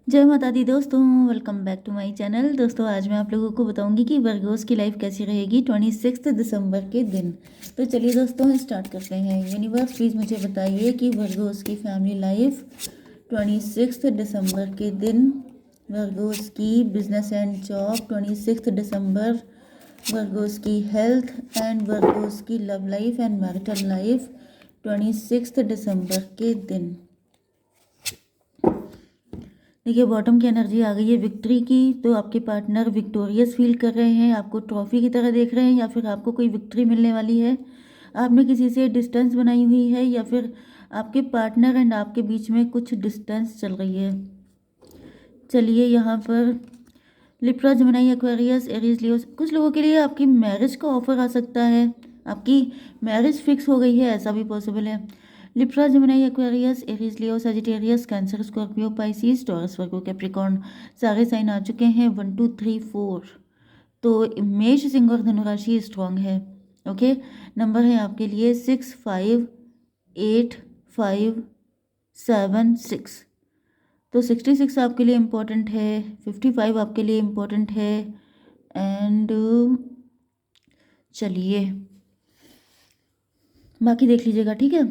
जय माता दी दोस्तों, welcome back to my channel. दोस्तों आज मैं आप लोगों को बताऊंगी कि वर्गोस की लाइफ कैसी रहेगी 26 दिसंबर के दिन। तो चलिए दोस्तों स्टार्ट करते हैं। यूनिवर्स प्लीज़ मुझे बताइए कि वर्गोस की फैमिली लाइफ 26 दिसंबर के दिन, वर्गोस की business and job 26 December, Virgo's की हेल्थ एंड वर्गोस की love life and marital life 26 दिसंबर के दिन। देखिए बॉटम की एनर्जी आ गई है विक्ट्री की। तो आपके पार्टनर विक्टोरियस फील कर रहे हैं, आपको ट्रॉफी की तरह देख रहे हैं, या फिर आपको कोई विक्ट्री मिलने वाली है। आपने किसी से डिस्टेंस बनाई हुई है, या फिर आपके पार्टनर एंड आपके बीच में कुछ डिस्टेंस चल रही है। चलिए यहाँ पर लिब्रा, जेमिनी, एक्वेरियस, एरीज, लियो, कुछ लोगों के लिए आपकी मैरिज का ऑफर आ सकता है। आपकी मैरिज फिक्स हो गई है, ऐसा भी पॉसिबल है। Libra, Gemini, Aquarius, Aries, Leo, Sagittarius, Cancer, Scorpio, Pisces, Taurus, Virgo, Capricorn, सारे साइन आ चुके हैं 1 2 3 4। तो मेष, सिंह और धनु राशि स्ट्रांग है। ओके, नंबर है आपके लिए 6 5 8 5 7 6। तो 66 आपके लिए इम्पोर्टेंट है, 55 आपके लिए इम्पोर्टेंट है। एंड चलिए बाकी देख लीजिएगा, ठीक है।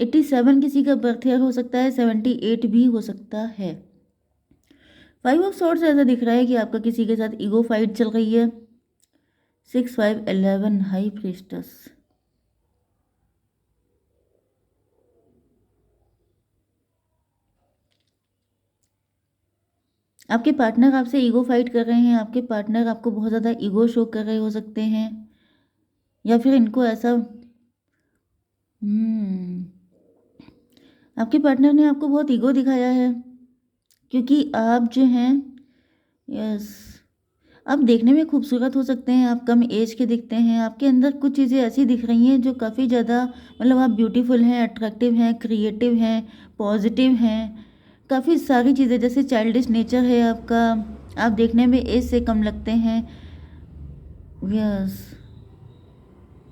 87 किसी का बर्थ ईयर हो सकता है, 78 भी हो सकता है। 5 ऑफ सॉर्ड्स ऐसा दिख रहा है कि आपका किसी के साथ ईगो फाइट चल रही है। 6 5 11 हाई प्रीस्टस। आपके पार्टनर आपसे ईगो फाइट कर रहे हैं, आपके पार्टनर आपको बहुत ज़्यादा ईगो शो कर रहे हो सकते हैं, या फिर इनको ऐसा आपके पार्टनर ने आपको बहुत ईगो दिखाया है, क्योंकि आप जो हैं, यस, आप देखने में खूबसूरत हो सकते हैं, आप कम एज के दिखते हैं, आपके अंदर कुछ चीज़ें ऐसी दिख रही हैं जो काफ़ी ज़्यादा, मतलब आप ब्यूटीफुल हैं, अट्रैक्टिव हैं, क्रिएटिव हैं, पॉजिटिव हैं, काफ़ी सारी चीज़ें, जैसे चाइल्डिश नेचर है आपका, आप देखने में एज से कम लगते हैं। यस,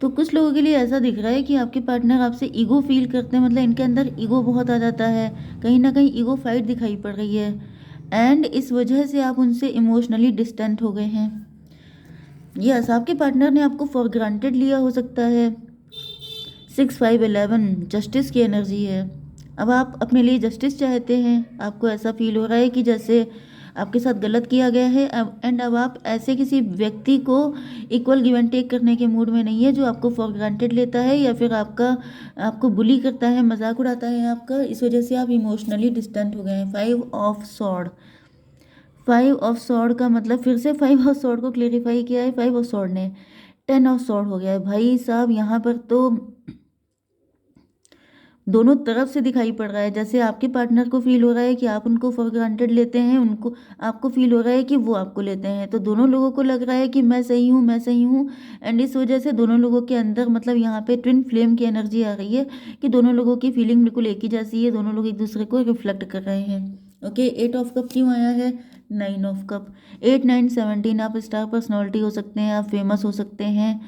तो कुछ लोगों के लिए ऐसा दिख रहा है कि आपके पार्टनर आपसे ईगो फील करते हैं, मतलब इनके अंदर ईगो बहुत आ जाता है, कहीं ना कहीं ईगो फाइट दिखाई पड़ रही है। एंड इस वजह से आप उनसे इमोशनली डिस्टेंट हो गए हैं। यस, आपके पार्टनर ने आपको फॉर ग्रांटेड लिया हो सकता है। 6 5 11 जस्टिस की एनर्जी है। अब आप अपने लिए जस्टिस चाहते हैं, आपको ऐसा फील हो रहा है कि जैसे आपके साथ गलत किया गया है। एंड अब आप ऐसे किसी व्यक्ति को इक्वल गिव एंड टेक करने के मूड में नहीं है, जो आपको फॉर ग्रांटेड लेता है, या फिर आपको बुली करता है, मजाक उड़ाता है आपका। इस वजह से आप इमोशनली डिस्टेंट हो गए हैं। 5 ऑफ सॉर्ड का मतलब, फिर से 5 ऑफ सॉर्ड को क्लेरिफाई किया है 5 ऑफ सॉर्ड ने, 10 ऑफ सॉर्ड हो गया है भाई साहब। यहाँ पर तो दोनों तरफ से दिखाई पड़ रहा है, जैसे आपके पार्टनर को फील हो रहा है कि आप उनको फॉर ग्रांटेड लेते हैं, उनको आपको फील हो रहा है कि वो आपको लेते हैं। तो दोनों लोगों को लग रहा है कि मैं सही हूँ, मैं सही हूँ। एंड इस वजह से दोनों लोगों के अंदर, मतलब यहाँ पे ट्विन फ्लेम की एनर्जी आ रही है कि दोनों लोगों की फीलिंग बिल्कुल एक ही जैसी है, दोनों लोग एक दूसरे को रिफ्लेक्ट कर रहे हैं। ओके, 8 ऑफ कप क्यों आया है? 9 ऑफ कप, 8 9 17। आप स्टार पर्सनैलिटी हो सकते हैं, आप फेमस हो सकते हैं,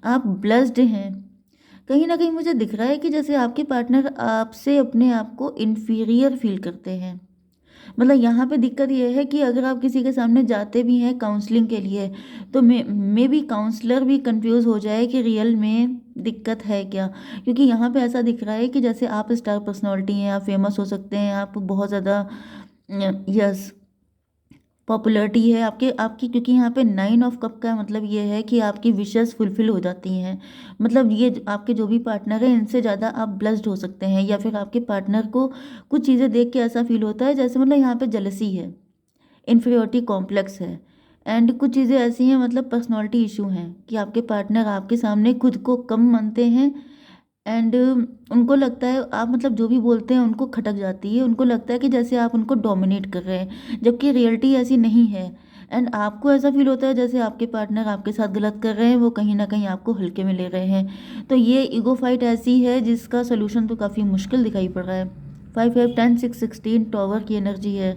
आप ब्लेस्ड हैं। कहीं ना कहीं मुझे दिख रहा है कि जैसे आपके पार्टनर आपसे अपने आप को इन्फीरियर फील करते हैं। मतलब यहाँ पे दिक्कत यह है कि अगर आप किसी के सामने जाते भी हैं काउंसलिंग के लिए, तो मे भी काउंसलर भी कंफ्यूज हो जाए कि रियल में दिक्कत है क्या। क्योंकि यहाँ पे ऐसा दिख रहा है कि जैसे आप स्टार पर्सनालिटी हैं, आप फेमस हो सकते हैं, आप बहुत ज़्यादा, यस, पॉपुलैरिटी है आपके आपकी, क्योंकि यहाँ पे 9 ऑफ कप का मतलब ये है कि आपकी विशेस फुलफिल हो जाती हैं। मतलब ये आपके जो भी पार्टनर है, इनसे ज़्यादा आप ब्लेस्ड हो सकते हैं, या फिर आपके पार्टनर को कुछ चीज़ें देख के ऐसा फील होता है जैसे, मतलब यहाँ पे जेलसी है, इन्फीरियोरिटी कॉम्प्लेक्स है। एंड कुछ चीज़ें ऐसी हैं, मतलब पर्सनालिटी इशू हैं, कि आपके पार्टनर आपके सामने खुद को कम मानते हैं। एंड उनको लगता है आप, मतलब जो भी बोलते हैं उनको खटक जाती है, उनको लगता है कि जैसे आप उनको डोमिनेट कर रहे हैं, जबकि रियलिटी ऐसी नहीं है। एंड आपको ऐसा फील होता है जैसे आपके पार्टनर आपके साथ गलत कर रहे हैं, वो कहीं ना कहीं आपको हल्के में ले रहे हैं। तो ये ईगो फाइट ऐसी है जिसका सोल्यूशन तो काफ़ी मुश्किल दिखाई पड़ रहा है। 5 5 10 6 16 टॉवर की एनर्जी है।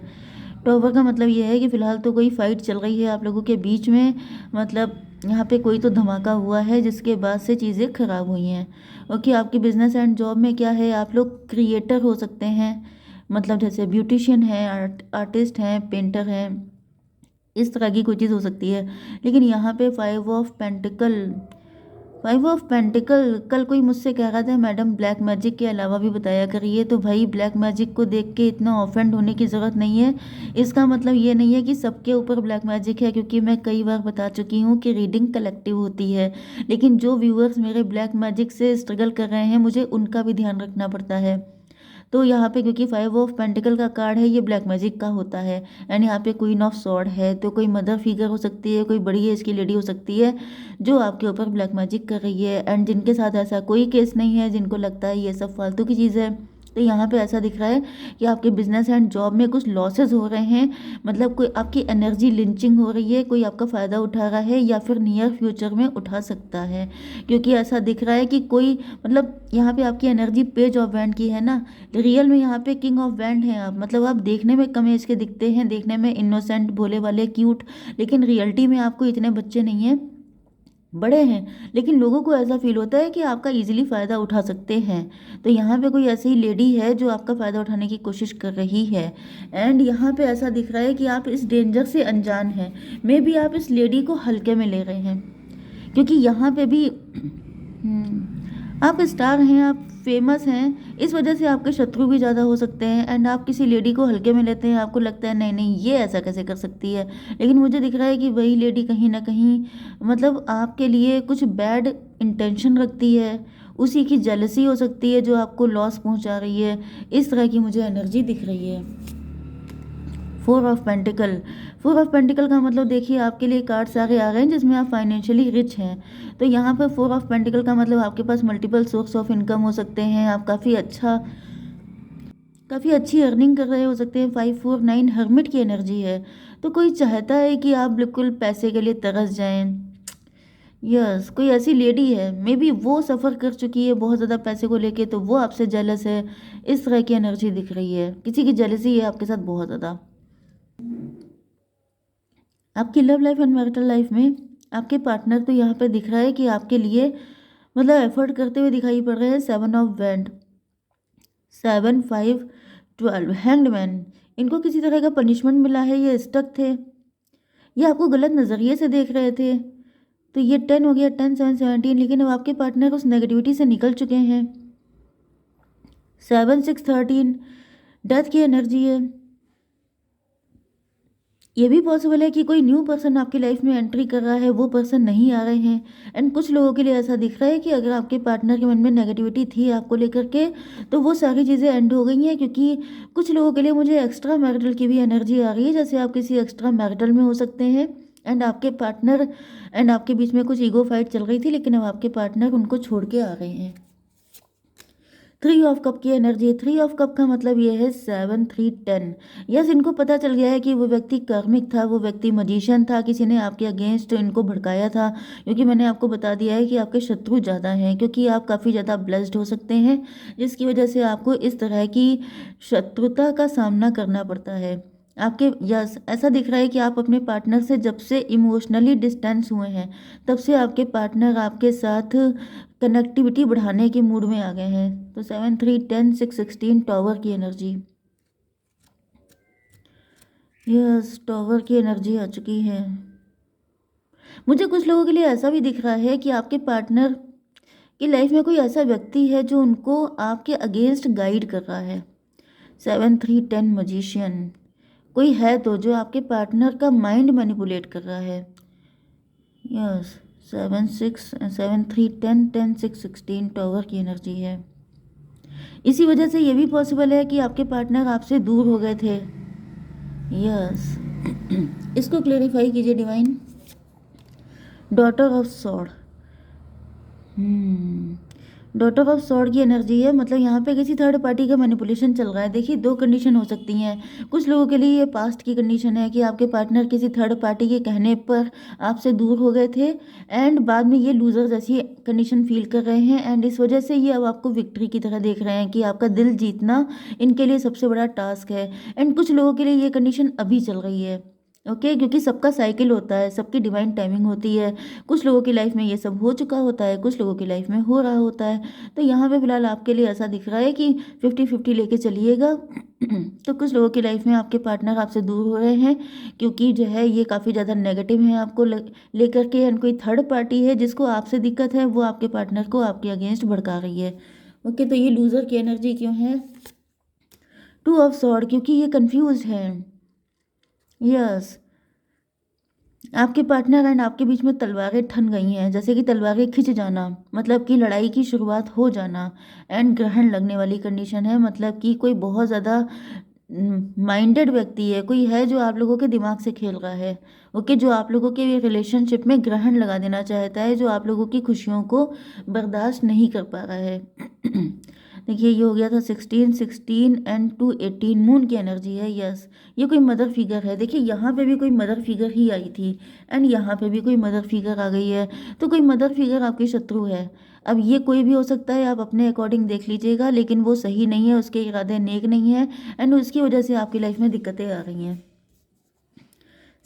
टॉवर का मतलब ये है कि फ़िलहाल तो कोई फाइट चल रही है आप लोगों के बीच में, मतलब यहाँ पे कोई तो धमाका हुआ है जिसके बाद से चीज़ें खराब हुई हैं। ओके, आपकी बिजनेस एंड जॉब में क्या है, आप लोग क्रिएटर हो सकते हैं, मतलब जैसे ब्यूटिशियन है, आर्टिस्ट हैं, पेंटर हैं, इस तरह की कोई चीज़ हो सकती है। लेकिन यहाँ पे फाइव ऑफ पेंटिकल, कल कोई मुझसे कह रहा था मैडम ब्लैक मैजिक के अलावा भी बताया करिए, तो भाई ब्लैक मैजिक को देख के इतना ऑफेंड होने की ज़रूरत नहीं है। इसका मतलब ये नहीं है कि सबके ऊपर ब्लैक मैजिक है, क्योंकि मैं कई बार बता चुकी हूँ कि रीडिंग कलेक्टिव होती है। लेकिन जो व्यूअर्स मेरे ब्लैक मैजिक से स्ट्रगल कर रहे हैं, मुझे उनका भी ध्यान रखना पड़ता है। तो यहाँ पे क्योंकि फाइव ऑफ पेंटिकल का कार्ड है, ये ब्लैक मैजिक का होता है। एंड यहाँ पे क्वीन ऑफ सॉर्ड है, तो कोई मदर फिगर हो सकती है, कोई बड़ी एज की लेडी हो सकती है जो आपके ऊपर ब्लैक मैजिक कर रही है, एंड जिनके साथ ऐसा कोई केस नहीं है, जिनको लगता है ये सब फालतू की चीज़ है। तो यहाँ पे ऐसा दिख रहा है कि आपके बिजनेस एंड जॉब में कुछ लॉसेस हो रहे हैं, मतलब कोई आपकी एनर्जी लिंचिंग हो रही है, कोई आपका फ़ायदा उठा रहा है या फिर नियर फ्यूचर में उठा सकता है। क्योंकि ऐसा दिख रहा है कि कोई, मतलब यहाँ पे आपकी एनर्जी पेज ऑफ वैंड की है ना, रियल में यहाँ पे किंग ऑफ वैंड हैं आप। मतलब आप देखने में कम एज के दिखते हैं, देखने में इनोसेंट, भोले वाले, क्यूट, लेकिन रियलिटी में आपको इतने बच्चे नहीं हैं, बड़े हैं। लेकिन लोगों को ऐसा फील होता है कि आपका इजीली फ़ायदा उठा सकते हैं। तो यहाँ पे कोई ऐसी लेडी है जो आपका फ़ायदा उठाने की कोशिश कर रही है। एंड यहाँ पे ऐसा दिख रहा है कि आप इस डेंजर से अनजान हैं, मे बी आप इस लेडी को हल्के में ले रहे हैं, क्योंकि यहाँ पे भी आप स्टार हैं, आप फेमस हैं, इस वजह से आपके शत्रु भी ज़्यादा हो सकते हैं। एंड आप किसी लेडी को हल्के में लेते हैं, आपको लगता है नहीं नहीं ये ऐसा कैसे कर सकती है, लेकिन मुझे दिख रहा है कि वही लेडी कहीं ना कहीं, मतलब आपके लिए कुछ बैड इंटेंशन रखती है, उसी की जेलसी हो सकती है जो आपको लॉस पहुंचा रही है। इस तरह की मुझे एनर्जी दिख रही है। फोर ऑफ पेंटिकल का मतलब देखिए आपके लिए कार्ड सारे आ गए हैं जिसमें आप फाइनेंशियली रिच हैं। तो यहाँ पर फोर ऑफ पेंटिकल का मतलब आपके पास मल्टीपल सोर्स ऑफ इनकम हो सकते हैं, आप काफ़ी अच्छी अर्निंग कर रहे हो सकते हैं। 5 4 9 हर्मिट की एनर्जी है, तो कोई चाहता है कि आप बिल्कुल पैसे के लिए तरस जाएं। यस, कोई ऐसी लेडी है, मे बी वो सफ़र कर चुकी है बहुत ज़्यादा पैसे को लेके, तो वो आपसे जेलस है। इस तरह की एनर्जी दिख रही है, किसी की जेलसी है आपके साथ बहुत ज़्यादा। आपकी love life and marital life में आपके पार्टनर तो यहाँ पर दिख रहा है कि आपके लिए मतलब एफर्ट करते हुए दिखाई पड़ रहे हैं। 7 ऑफ वैंड, 7 5 12, हैंग्ड मैन, इनको किसी तरह का पनिशमेंट मिला है, ये स्टक थे, ये आपको गलत नज़रिए से देख रहे थे। तो ये 10 हो गया, 10 7 17, लेकिन अब आपके पार्टनर उस नेगेटिविटी से निकल चुके हैं। 7 6 13, डेथ की एनर्जी है। ये भी पॉसिबल है कि कोई न्यू पर्सन आपकी लाइफ में एंट्री कर रहा है, वो पर्सन नहीं आ रहे हैं। एंड कुछ लोगों के लिए ऐसा दिख रहा है कि अगर आपके पार्टनर के मन में नेगेटिविटी थी आपको लेकर के, तो वो सारी चीज़ें एंड हो गई हैं। क्योंकि कुछ लोगों के लिए मुझे एक्स्ट्रा मैरिटल की भी एनर्जी आ रही है, जैसे आप किसी एक्स्ट्रा मैरिटल में हो सकते हैं। एंड आपके पार्टनर एंड आपके बीच में कुछ ईगो फाइट चल रही थी, लेकिन अब आपके पार्टनर उनको छोड़ के आ गए हैं। 3 ऑफ कप की एनर्जी, 3 ऑफ कप का मतलब ये है 7 3 10। यस, इनको पता चल गया है कि वो व्यक्ति कार्मिक था, वो व्यक्ति मजिशियन था, किसी ने आपके अगेंस्ट इनको भड़काया था। क्योंकि मैंने आपको बता दिया है कि आपके शत्रु ज़्यादा हैं, क्योंकि आप काफ़ी ज़्यादा ब्लेस्ड हो सकते हैं, जिसकी वजह से आपको इस तरह की शत्रुता का सामना करना पड़ता है। आपके, यस, ऐसा दिख रहा है कि आप अपने पार्टनर से जब से इमोशनली डिस्टेंस हुए हैं, तब से आपके पार्टनर आपके साथ कनेक्टिविटी बढ़ाने के मूड में आ गए हैं। तो 7 3 10 6 16, टॉवर की एनर्जी, यस, टॉवर की एनर्जी आ चुकी है। मुझे कुछ लोगों के लिए ऐसा भी दिख रहा है कि आपके पार्टनर की लाइफ में कोई ऐसा व्यक्ति है जो उनको आपके अगेंस्ट गाइड कर रहा है। 7 3 10, मजिशियन, कोई है तो जो आपके पार्टनर का माइंड मैनिपुलेट कर रहा है। यस, 7 3 10 10 6 16, टॉवर की एनर्जी है। इसी वजह से ये भी पॉसिबल है कि आपके पार्टनर आपसे दूर हो गए थे। यस, इसको क्लेरिफाई कीजिए divine. Daughter of sword, daughter of sword की एनर्जी है, मतलब यहाँ पे किसी थर्ड पार्टी का मैनिपुलेशन चल रहा है। देखिए, दो कंडीशन हो सकती हैं। कुछ लोगों के लिए ये पास्ट की कंडीशन है कि आपके पार्टनर किसी थर्ड पार्टी के कहने पर आपसे दूर हो गए थे, एंड बाद में ये लूजर जैसी कंडीशन फील कर रहे हैं, एंड इस वजह से ये अब आपको विक्ट्री की तरह देख रहे हैं कि आपका दिल जीतना इनके लिए सबसे बड़ा टास्क है। एंड कुछ लोगों के लिए ये कंडीशन अभी चल रही है, ओके, क्योंकि सबका साइकिल होता है, सबकी डिवाइन टाइमिंग होती है। कुछ लोगों की लाइफ में ये सब हो चुका होता है, कुछ लोगों की लाइफ में हो रहा होता है। तो यहाँ पे फ़िलहाल आपके लिए ऐसा दिख रहा है कि 50-50 लेके चलिएगा। तो कुछ लोगों की लाइफ में आपके पार्टनर आपसे दूर हो रहे हैं, क्योंकि जो है ये काफ़ी ज़्यादा नेगेटिव है आपको लेकर के, एंड कोई थर्ड पार्टी है जिसको आपसे दिक्कत है, वो आपके पार्टनर को आपके अगेंस्ट भड़का रही है। ओके, तो ये लूज़र की एनर्जी क्यों है? 2 ऑफ सॉर्ड, क्योंकि ये कंफ्यूज है। यस, आपके पार्टनर एंड आपके बीच में तलवारें ठन गई हैं, जैसे कि तलवारें खिंच जाना, मतलब कि लड़ाई की शुरुआत हो जाना, एंड ग्रहण लगने वाली कंडीशन है, मतलब कि कोई बहुत ज़्यादा माइंडेड व्यक्ति है, कोई है जो आप लोगों के दिमाग से खेल रहा है। ओके, जो आप लोगों के रिलेशनशिप में ग्रहण लगा देना चाहता है, जो आप लोगों की खुशियों को बर्दाश्त नहीं कर पा रहा है। देखिए, ये हो गया था 16 एंड 2 18, मून की एनर्जी है। यस, ये कोई मदर फिगर है। देखिए, यहाँ पे भी कोई मदर फिगर ही आई थी, एंड यहाँ पे भी कोई मदर फिगर आ गई है। तो कोई मदर फिगर आपकी शत्रु है। अब ये कोई भी हो सकता है, आप अपने अकॉर्डिंग देख लीजिएगा, लेकिन वो सही नहीं है, उसके इरादे नेक नहीं है, एंड उसकी वजह से आपकी लाइफ में दिक्कतें आ रही हैं।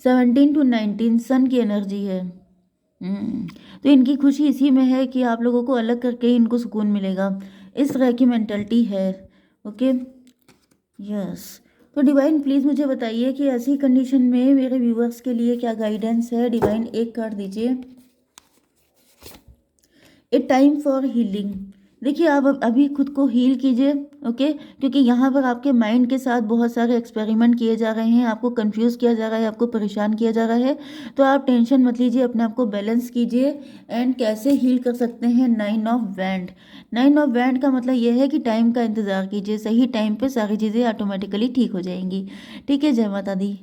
17 टू 19, सन की एनर्जी है। तो इनकी खुशी इसी में है कि आप लोगों को अलग करके ही इनको सुकून मिलेगा, इस तरह की मेंटलिटी है। Okay, yes. तो डिवाइन प्लीज़ मुझे बताइए कि ऐसी कंडीशन में मेरे व्यूअर्स के लिए क्या गाइडेंस है। डिवाइन एक कार्ड दीजिए। ए टाइम फॉर हीलिंग। देखिए, आप अभी खुद को हील कीजिए। ओके, क्योंकि यहाँ पर आपके माइंड के साथ बहुत सारे एक्सपेरिमेंट किए जा रहे हैं, आपको कंफ्यूज किया जा रहा है, आपको परेशान किया जा रहा है। तो आप टेंशन मत लीजिए, अपने आप को बैलेंस कीजिए। एंड कैसे हील कर सकते हैं? 9 ऑफ वैंड। 9 ऑफ वैंड का मतलब यह है कि टाइम का इंतज़ार कीजिए, सही टाइम पर सारी चीज़ें ऑटोमेटिकली ठीक हो जाएंगी। ठीक है, जय माता दी।